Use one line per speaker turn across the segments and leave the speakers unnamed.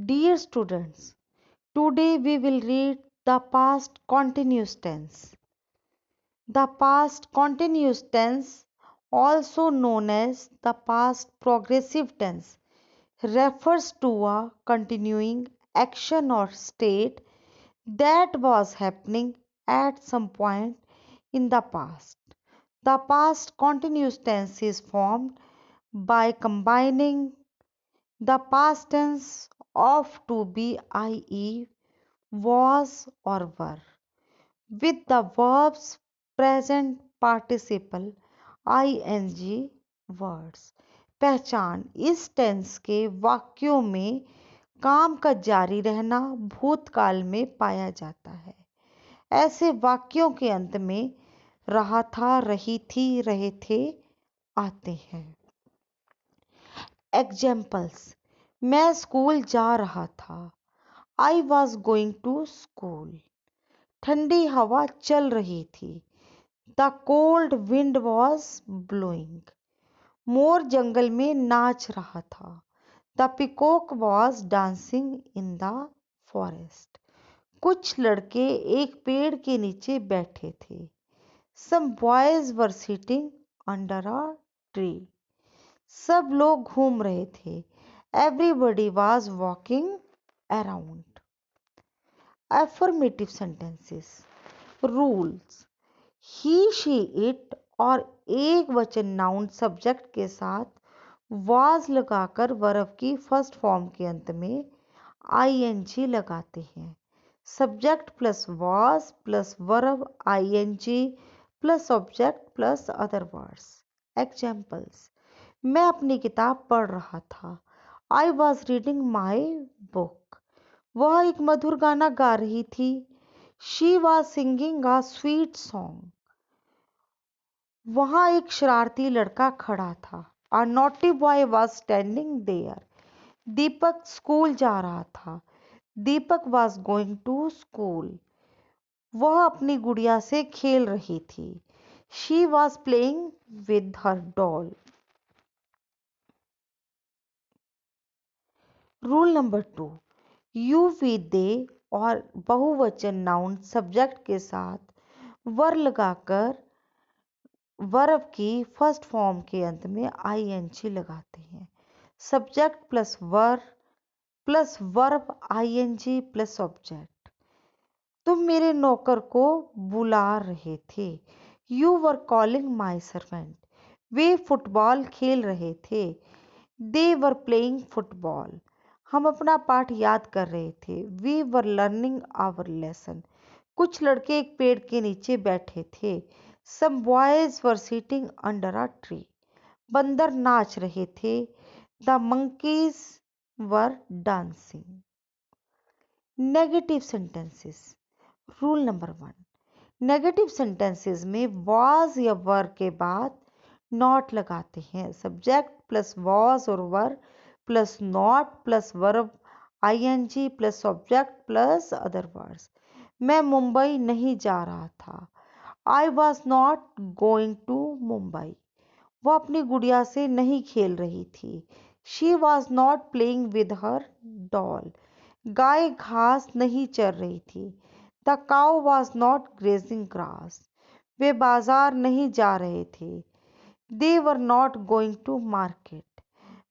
Dear students, today we will read the past continuous tense. The past continuous tense, also known as the past progressive tense, refers to a continuing action or state that was happening at some point in the past. The past continuous tense is formed by combining the past tense of to be, i.e., was or were, with the verbs present participle ing words। पहचान, इस tense के वाक्यों में काम का जारी रहना भूतकाल में पाया जाता है। ऐसे वाक्यों के अंत में रहा था, रही थी, रहे थे आते हैं। एग्जाम्पल्स, मैं स्कूल जा रहा था। I was going to school. ठंडी हवा चल रही थी। The cold wind was blowing. मोर जंगल में नाच रहा था। The peacock was dancing in the forest. कुछ लड़के एक पेड़ के नीचे बैठे थे। Some boys were sitting under a tree. सब लोग घूम रहे थे। Everybody was walking around. Affirmative sentences. Rules. He, she, it और एक वचन नाउन सब्जेक्ट के साथ was लगाकर वर्ब की फर्स्ट फॉर्म के अंत में ing लगाते हैं। Subject plus was plus verb ing plus object plus other words. Examples, मैं अपनी किताब पढ़ रहा था। I was reading my book. वह एक मधुर गाना गा रही थी। She was singing a sweet song. वहां एक शरारती लड़का खड़ा था। A naughty boy was standing there. Deepak school जा रहा था। Deepak was going to school. वह अपनी गुड़िया से खेल रही थी। She was playing with her doll. Rule number 2, you we they और बहुवचन नाउन सब्जेक्ट के साथ वर लगाकर वर्ब की फर्स्ट फॉर्म के अंत में ing लगाते हैं। Subject plus were plus verb ing plus object. तुम मेरे नौकर को बुला रहे थे। You were calling my servant. वे फुटबॉल खेल रहे थे। They were playing football. हम अपना पाठ याद कर रहे थे। We were learning our lesson. कुछ लड़के एक पेड़ के नीचे बैठे थे। Some boys were sitting under a tree. बंदर नाच रहे थे। The monkeys were dancing. Negative sentences. Rule number 1, negative sentences में was या वर के बाद नॉट लगाते हैं। सब्जेक्ट प्लस was और were plus not plus verb ing plus object plus other words. मैं मुंबई नहीं जा रहा था। I was not going to Mumbai. वह अपनी गुड़िया से नहीं खेल रही थी। She was not playing with her doll. गाय घास नहीं चर रही थी। The cow was not grazing grass. वे बाजार नहीं जा रहे थे। They were not going to market.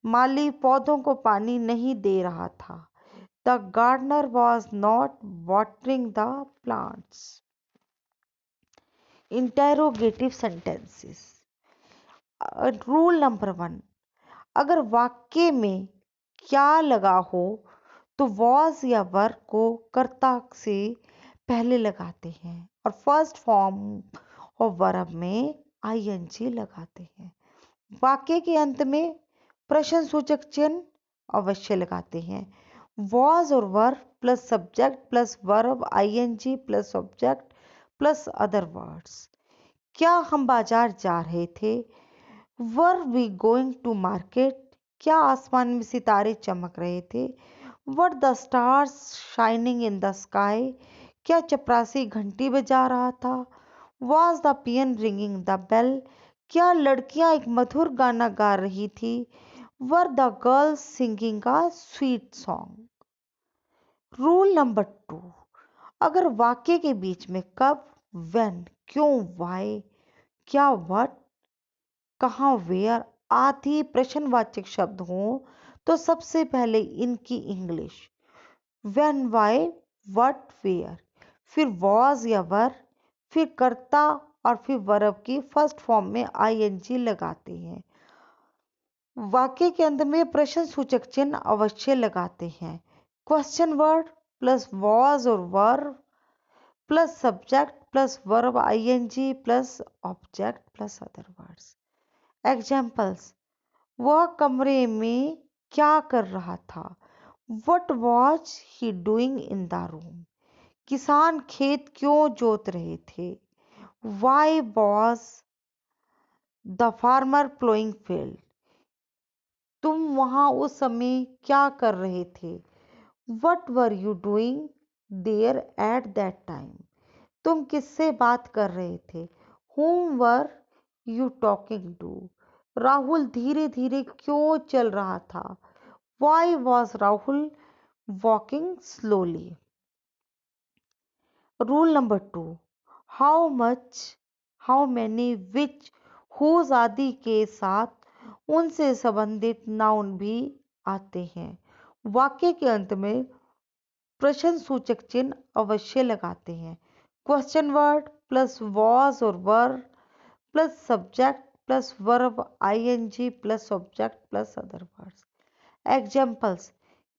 माली पौधों को पानी नहीं दे रहा था। The gardener was not watering the plants. Interrogative sentences. Rule number 1, अगर वाक्य में क्या लगा हो तो वॉज या वर को कर्ता से पहले लगाते हैं और फर्स्ट फॉर्म ऑफ वर्ब में ing लगाते हैं। वाक्य के अंत में प्रश्नसूचक चिन्ह अवश्य लगाते हैं। वॉज और were plus subject plus verb ing plus object plus other words. क्या हम बाजार जा रहे थे? Were we going to market. क्या आसमान में सितारे चमक रहे थे? Were the stars shining in the sky. क्या चपरासी घंटी बजा रहा था? Was the peon ringing the bell. क्या लड़कियां एक मधुर गाना गा रही थी? Were the girls singing a sweet song. Rule number 2, अगर वाक्य के बीच में कब, व्हेन, क्यों, व्हाई, क्या, व्हाट, कहाँ, वेयर आदि प्रश्नवाचक शब्द हों तो सबसे पहले इनकी English when, why, what, where, फिर वॉज या वर, फिर कर्ता और फिर वर्ब की फर्स्ट फॉर्म में आईएनजी लगाते हैं। वाक्य के अंत में प्रश्न सूचक चिन्ह अवश्य लगाते हैं। क्वेश्चन वर्ड प्लस वॉज और were plus subject plus verb ING plus object plus other words. Examples, वह कमरे में क्या कर रहा था, what was he doing in the room. किसान खेत क्यों जोत रहे थे, why was the farmer ploughing field. तुम वहां उस समय क्या कर रहे थे, what were you doing there at that time. तुम किससे बात कर रहे थे, whom were you talking to. Rahul धीरे धीरे क्यों चल रहा था, why was Rahul walking slowly. Rule number 2, how much, how many, which, whose आदि के साथ उनसे संबंधित नाउन भी आते हैं। वाक्य के अंत में प्रश्न सूचक चिन्ह अवश्य लगाते हैं। क्वेश्चन वर्ड प्लस वॉज और were plus subject plus verb ING plus object plus other words. Examples,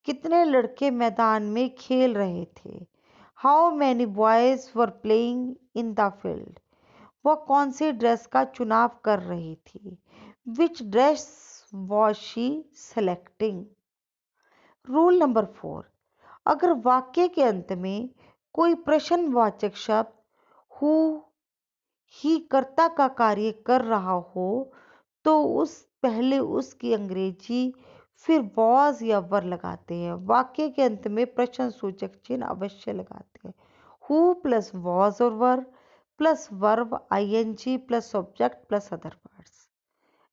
कितने लड़के मैदान में खेल रहे थे, how many boys were playing in the field. वह कौन सी ड्रेस का चुनाव कर रही थी, which dress was she selecting. Rule number 4, अगर वाक्य के अंत में कोई प्रश्नवाचक शब्द हु ही कर्ता का कार्य कर रहा हो तो पहले उसकी अंग्रेजी फिर वॉज या वर लगाते हैं। वाक्य के अंत में प्रश्न सूचक चिन्ह अवश्य लगाते हैं। हु प्लस वॉज और were plus verb ING plus object plus other words.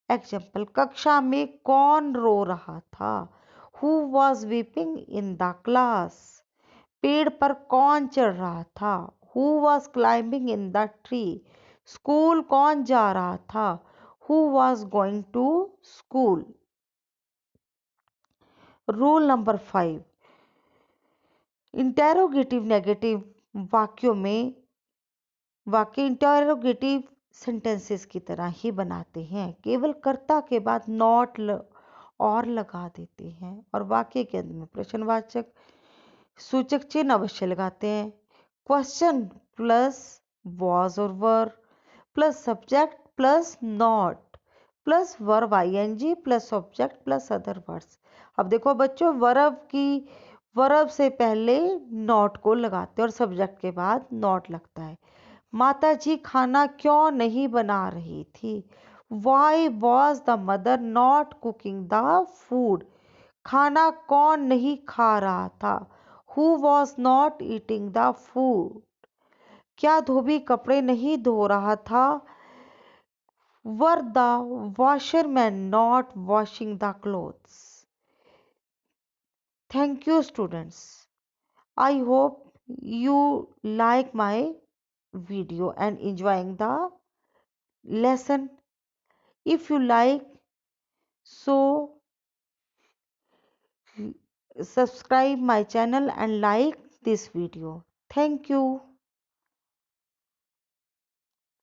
Example, कक्षा में कौन रो रहा था, who was weeping in the class. पेड़ पर कौन चढ़ रहा था, who was climbing in the tree. School कौन जा रहा था, who was going to school. Rule number 5, interrogative negative वाक्यों में वाक्य इंटेरोगेटिव सेंटेंसेस की तरह ही बनाते हैं, केवल कर्ता के बाद नॉट और लगा देते हैं और वाक्य के अंत में प्रश्नवाचक सूचक चिन्ह अवश्य लगाते हैं। क्वेश्चन प्लस वॉज और were plus subject plus not plus verb ING plus object plus other words. अब देखो बच्चों, वर्ब से पहले नॉट को लगाते हैं और सब्जेक्ट के बाद नॉट लगता है। माता जी खाना क्यों नहीं बना रही थी, Y was the mother not cooking the food. खाना कौन नहीं खा रहा था, who was not eating the food. क्या धोबी कपड़े नहीं धो रहा था, were the washerman not washing the clothes. Thank you, students. I hope you like my video and enjoying the lesson. If you like, so subscribe my channel and like this video. Thank you.